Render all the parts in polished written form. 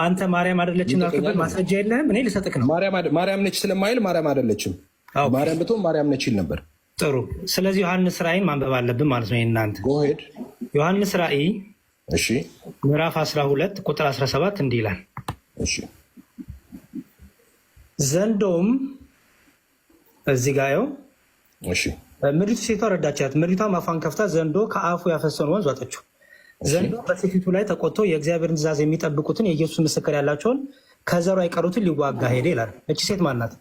አንተ ማርያም አይደለችም ላልክበት ማስረጃ የለህም? እኔ ልሰጥክ ነው። ማርያም ነች ስለማይል ማርያም አይደለችም። ማርያም ብትሆን ማርያም ነች ይል ነበር። ጥሩ። ስለዚህ ዮሐንስ ራእይን ማንበብ አለብን ማለት ነው። እናንተ ዮሐንስ ራእይ ምዕራፍ 12 ቁጥር 17 እንዲህ ይላል። ዘንዶም እዚህ ጋር ይኸው ምድሪቱ ሴቷ ረዳቻት። ምድሪቷም አፏን ከፍታ ዘንዶ ከአፉ ያፈሰውን ወንዝ ዋጠችው። ዘንዶ በሴቲቱ ላይ ተቆጥቶ የእግዚአብሔርን ትእዛዝ የሚጠብቁትን የኢየሱስ ምስክር ያላቸውን ከዘሯ የቀሩትን ሊዋጋ ሄደ ይላል። እቺ ሴት ማን ናት?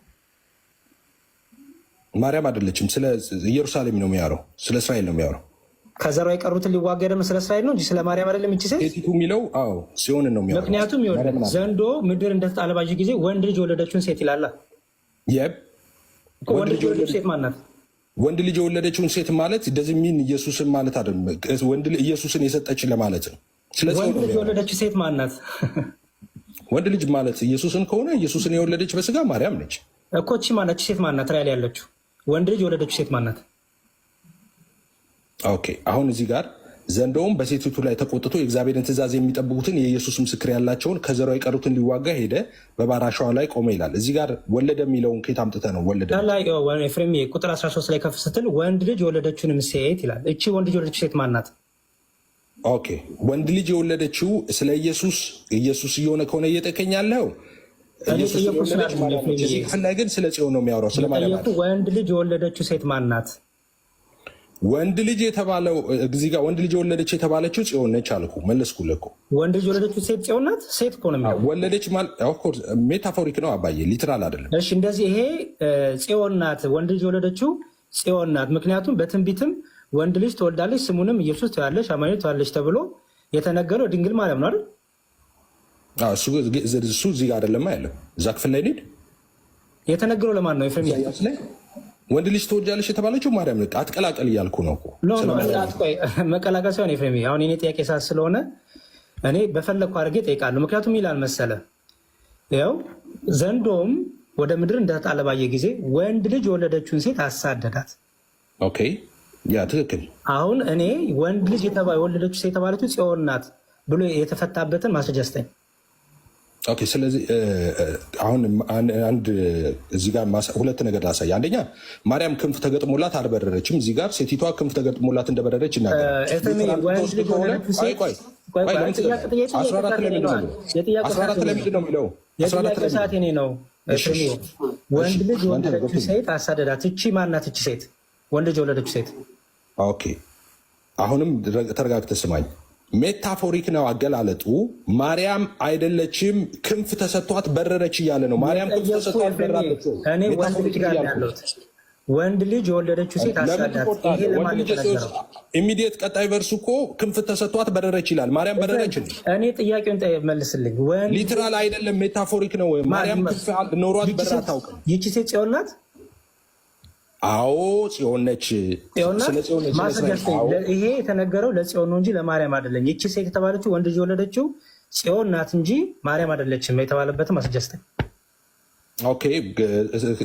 ማርያም አይደለችም። ስለ ኢየሩሳሌም ነው የሚያወራው፣ ስለ እስራኤል ነው የሚያወራው። ከዘሯ የቀሩትን ሊዋጋ ሄደ ስለ እስራኤል ነው እንጂ ስለ ማርያም አይደለም። እቺ ሴት ሴቲቱ የሚለው ሲሆን ነው የሚያወራው። ምክንያቱም ዘንዶ ምድር እንደተጣለ ባየ ጊዜ ወንድ ልጅ የወለደችውን ሴት ይላል። ወንድ ልጅ የወለደችው ሴት ማን ናት? ወንድ ልጅ የወለደችውን ሴት ማለት እንደዚህ ሚን ኢየሱስን ማለት አይደለም። ወንድ ኢየሱስን የሰጠችን ለማለት ነው። ስለዚህ ወንድ ልጅ የወለደችው ሴት ማን ናት? ወንድ ልጅ ማለት ኢየሱስን ከሆነ ኢየሱስን የወለደች በስጋ ማርያም ነች እኮ። እቺ ማነች? ሴት ማን ናት? ራእይ ያለችው ወንድ ልጅ የወለደችው ሴት ማን ናት? ኦኬ። አሁን እዚህ ጋር ዘንዶውም በሴቲቱ ላይ ተቆጥቶ የእግዚአብሔርን ትእዛዝ የሚጠብቁትን የኢየሱስ ምስክር ያላቸውን ከዘሯ የቀሩትን ሊዋጋ ሄደ፣ በባራሻዋ ላይ ቆመ ይላል። እዚህ ጋር ወለደ የሚለውን ከየት አምጥተህ ነው? ወለደ ፍሬም ቁጥር 13 ላይ ከፍ ስትል ወንድ ልጅ የወለደችውንም ሴት ይላል። እቺ ወንድ ልጅ የወለደችው ሴት ማን ናት? ኦኬ። ወንድ ልጅ የወለደችው ስለ ኢየሱስ እየሆነ ከሆነ እየጠቀኝ ያለው ላይ ግን ስለ ጽዮን ነው የሚያወራው። ወንድ ልጅ የወለደችው ሴት ማን ናት? ወንድ ልጅ የተባለው እዚህ ጋር ወንድ ልጅ የወለደች የተባለችው ጽዮን ነች አልኩ። መለስኩልህ እኮ ወንድ ልጅ የወለደችው ሴት ጽዮን ናት። ሴት እኮ ነው የሚለው። ወለደች ማለት ሜታፎሪክ ነው አባዬ፣ ሊትራል አይደለም። እሺ፣ እንደዚህ ይሄ ጽዮን ናት፣ ወንድ ልጅ የወለደችው ጽዮን ናት። ምክንያቱም በትንቢትም ወንድ ልጅ ትወልዳለች፣ ስሙንም ኢየሱስ ትያለሽ፣ አማኑኤል ትያለሽ ተብሎ የተነገረው ድንግል ማርያም ነው አይደል? እሱ እዚህ ጋር አይደለም ያለው። እዛ ክፍል ላይ እንሂድ። የተነገረው ለማን ነው? ኤፍሬም ወንድ ልጅ ትወልጃለሽ የተባለችው ማርያም ነች። አትቀላቀል እያልኩ ነው። መቀላቀል ሳይሆን ኤፍሬም፣ አሁን የኔ ጥያቄ ሳት ስለሆነ እኔ በፈለግኩ አድርጌ እጠይቃለሁ። ምክንያቱም ይላል መሰለ ያው ዘንዶም ወደ ምድር እንደተጣለ ባየ ጊዜ ወንድ ልጅ የወለደችውን ሴት አሳደዳት። ኦኬ፣ ያ ትክክል። አሁን እኔ ወንድ ልጅ የወለደችው ሴት የተባለችው ጽዮን ናት ብሎ የተፈታበትን ማስረጃ ስጠኝ። ኦኬ፣ ስለዚህ አሁን አንድ እዚህ ጋር ሁለት ነገር ላሳይ። አንደኛ ማርያም ክንፍ ተገጥሞላት አልበረረችም። እዚህ ጋር ሴቲቷ ክንፍ ተገጥሞላት እንደበረረች ይናገራል። 14 ላይ ምንድን ነው የሚለው? ወንድ ልጅ የወለደችው ሴት አሳደዳት። እቺ ማናት? እቺ ሴት ወንድ ልጅ የወለደችው ሴት። ኦኬ፣ አሁንም ተረጋግተህ ስማኝ። ሜታፎሪክ ነው አገላለጡ። ማርያም አይደለችም ክንፍ ተሰጥቷት በረረች እያለ ነው። ማርያም ክንፍ ተሰጥቷት በረረች። እኔ ወንድ ልጅ ጋር ያለሁት ወንድ ልጅ የወለደችው ሴት አሳዳት። ይሄ ለማለት ነው። ኢሚዲየት ቀጣይ ቨርሱ እኮ ክንፍ ተሰጥቷት በረረች ይላል። ማርያም በረረች። እኔ ጥያቄውን መልስልኝ። ሊትራል አይደለም፣ ሜታፎሪክ ነው። ማርያም ክንፍ ኖሯት በራ አታውቅም። ይቺ ሴት ጽዮን ናት። አዎ ጽዮን ነች። ይሄ የተነገረው ለጽዮን ነው እንጂ ለማርያም አይደለም። ይቺ ሴት የተባለችው ወንድ ልጅ የወለደችው ጽዮን ናት እንጂ ማርያም አይደለችም የተባለበትም አስጀስተኝ። ኦኬ፣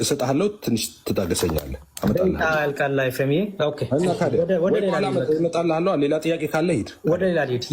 እሰጥሃለሁ። ትንሽ ትታገሰኛለህ። አመጣልህ። ሌላ ጥያቄ ካለ ሂድ። ወደ ሌላ ሂድ።